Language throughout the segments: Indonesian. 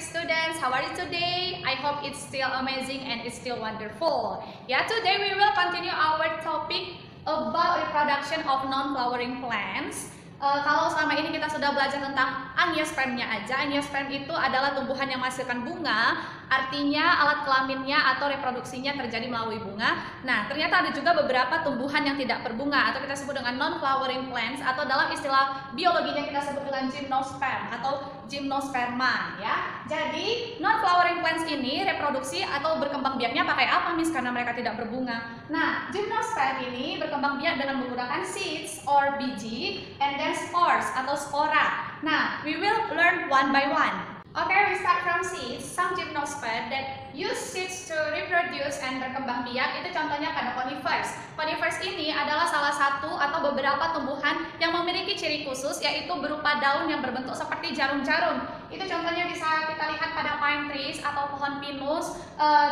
students, how are you today? I hope it's still amazing and it's still wonderful. Yeah, today we will continue our topic about reproduction of non-flowering plants. Kalau selama ini kita sudah belajar tentang angiospermnya aja, angiosperm itu adalah tumbuhan yang menghasilkan bunga, artinya alat kelaminnya atau reproduksinya terjadi melalui bunga. Nah, ternyata ada juga beberapa tumbuhan yang tidak berbunga atau kita sebut dengan non-flowering plants, atau dalam istilah biologinya kita sebut dengan gymnosperm atau gymnosperma ya. Jadi non-flowering plants ini reproduksi atau berkembang biaknya pakai apa, Miss? Karena mereka tidak berbunga. Nah, gymnosperm ini berkembang biak dengan menggunakan seeds or biji and then spores atau spora. Nah, we will learn one by one. Okay, we start from seeds. Some gymnosperm that use seeds to reproduce and berkembang biak itu contohnya pada conifers. Conifers ini adalah salah satu atau beberapa tumbuhan yang memiliki ciri khusus, yaitu berupa daun yang berbentuk seperti jarum-jarum. Itu contohnya bisa kita lihat pada pine trees atau pohon pinus,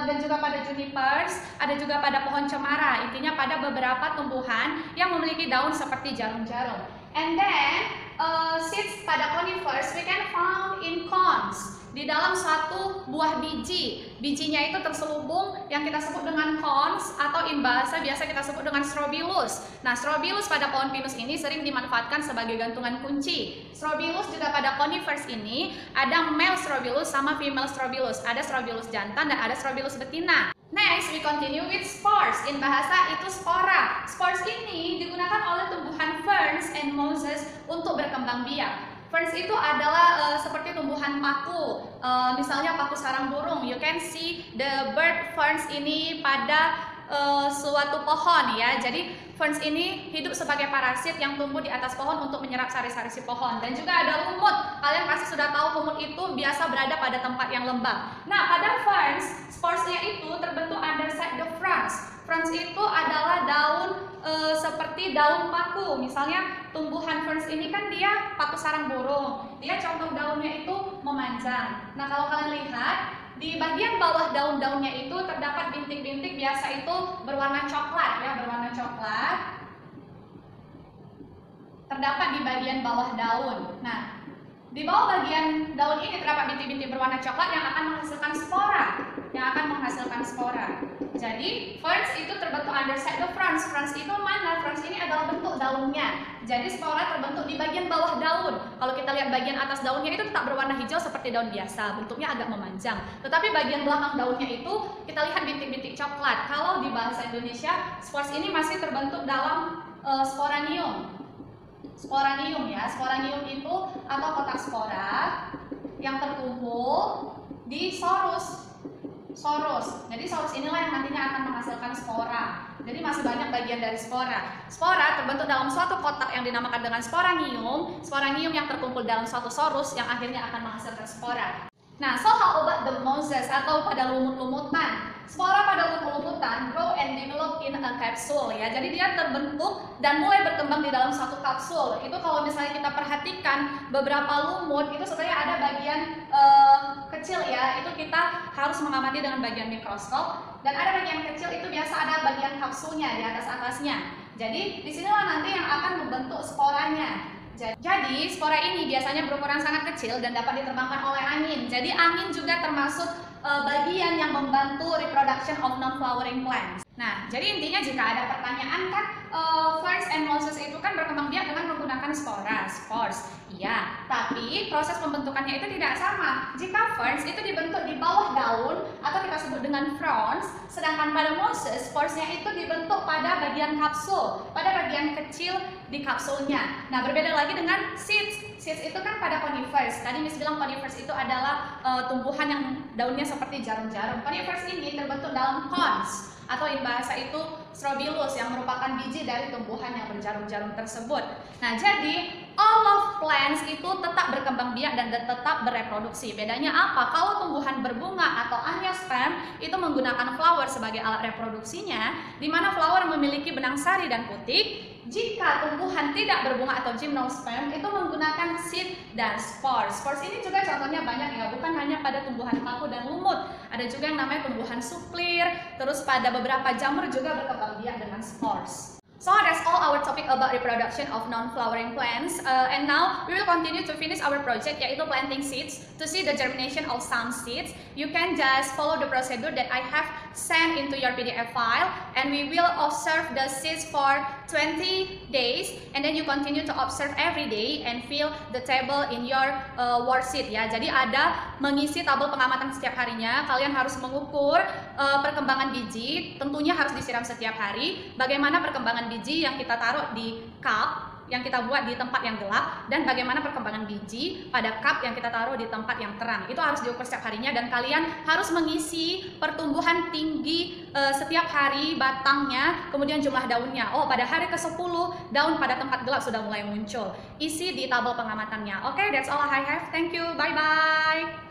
dan juga pada junipers, ada juga pada pohon cemara. Intinya pada beberapa tumbuhan yang memiliki daun seperti jarum-jarum. And then seeds pada conifers we can found in cones. Di dalam suatu buah biji, bijinya itu terselubung yang kita sebut dengan cones, atau in bahasa biasa kita sebut dengan strobilus. Nah, strobilus pada pohon pinus ini sering dimanfaatkan sebagai gantungan kunci. Strobilus juga pada conifers ini ada male strobilus sama female strobilus. Ada strobilus jantan dan ada strobilus betina. Next, we continue with spores. In bahasa itu spora. Spores ini digunakan oleh tumbuhan ferns and mosses untuk berkembang biak. Ferns itu adalah seperti tumbuhan paku, misalnya paku sarang burung. You can see the bird ferns ini pada suatu pohon ya. Jadi ferns ini hidup sebagai parasit yang tumbuh di atas pohon untuk menyerap sari-sari si pohon. Dan juga ada lumut. Kalian pasti sudah tahu lumut itu biasa berada pada tempat yang lembab. Nah, pada ferns, sporesnya itu terbentuk underside the fronds. Fronds itu adalah daun seperti daun paku. Misalnya tumbuhan ferns ini kan dia paku sarang burung. Dia contoh daunnya itu memanjang. Nah, kalau kalian lihat di bagian bawah daun-daunnya itu terdapat bintik-bintik, biasa itu berwarna coklat ya, berwarna coklat. Terdapat di bagian bawah daun. Nah, di bawah bagian daun ini terdapat bintik-bintik berwarna coklat yang akan menghasilkan spora. Jadi, ferns itu terbentuk underside the fronds. Fronds itu mana? Fronds ini adalah bentuk daunnya. Jadi, spora terbentuk di bagian bawah daun. Kalau kita lihat bagian atas daunnya itu tetap berwarna hijau seperti daun biasa. Bentuknya agak memanjang. Tetapi bagian belakang daunnya itu kita lihat bintik-bintik coklat. Kalau di bahasa Indonesia, spores ini masih terbentuk dalam sporanium. Sporanium ya. Sporanium itu atau kotak spora yang terkumpul di sorus. Jadi sorus inilah yang nantinya akan menghasilkan spora. Jadi masih banyak bagian dari spora. Spora terbentuk dalam suatu kotak yang dinamakan dengan sporanium. Sporanium yang terkumpul dalam suatu sorus yang akhirnya akan menghasilkan spora. Nah, so how about the mosses atau pada lumut-lumutan? Spora pada lumut-lumutan grow and develop in a capsule ya. Jadi dia terbentuk dan mulai berkembang di dalam suatu kapsul. Itu kalau misalnya kita perhatikan beberapa lumut itu sebenarnya ada bagian kecil ya. Itu kita harus mengamati dengan bagian mikroskop. Dan ada bagian kecil itu biasa ada bagian kapsulnya di atas-atasnya. Jadi disinilah nanti yang akan membentuk sporanya. Jadi spora ini biasanya berukuran sangat kecil dan dapat diterbangkan oleh angin. Jadi angin juga termasuk bagian yang membantu reproduction of non-flowering plants. Nah, jadi intinya jika ada pertanyaan kan, ferns and mosses itu kan berkembang biak dengan menggunakan spores. Iya, tapi proses pembentukannya itu tidak sama. Jika ferns itu dibentuk di bawah daun atau kita sebut dengan fronds, sedangkan pada mosses sporesnya itu dibentuk pada bagian kapsul, pada bagian kecil di kapsulnya. Nah, berbeda lagi dengan seeds. Seeds itu kan pada conifers. Tadi Miss bilang conifers itu adalah tumbuhan yang daunnya seperti jarum-jarum. Conifers ini terbentuk dalam cones atau in bahasa itu strobilus yang merupakan biji dari tumbuhan yang berjarum-jarum tersebut. Nah, jadi all of plants itu tetap berkembang biak dan tetap bereproduksi. Bedanya apa? Kalau tumbuhan berbunga atau angiosperm itu menggunakan flower sebagai alat reproduksinya, di mana flower memiliki benang sari dan putik. Jika tumbuhan tidak berbunga atau gymnosperm itu menggunakan seed dan spores. Spores ini juga contohnya banyak ya, bukan hanya pada tumbuhan paku dan lumut. Ada juga yang namanya tumbuhan suklir, terus pada beberapa jamur juga berkembang biak dengan spores. So that's all our topic about reproduction of non-flowering plants. And now we will continue to finish our project, yaitu planting seeds. To see the germination of some seeds, you can just follow the procedure that I have sent into your PDF file, and we will observe the seeds for 20 days, and then you continue to observe every day and fill the table in your worksheet ya. Jadi ada mengisi tabel pengamatan setiap harinya. Kalian harus mengukur perkembangan biji, tentunya harus disiram setiap hari. Bagaimana perkembangan biji yang kita taruh di cup yang kita buat di tempat yang gelap, dan bagaimana perkembangan biji pada cup yang kita taruh di tempat yang terang. Itu harus diukur setiap harinya, dan kalian harus mengisi pertumbuhan tinggi setiap hari, batangnya, kemudian jumlah daunnya. Oh, pada hari ke-10 daun pada tempat gelap sudah mulai muncul. Isi di tabel pengamatannya. Oke, that's all I have. Thank you. Bye bye.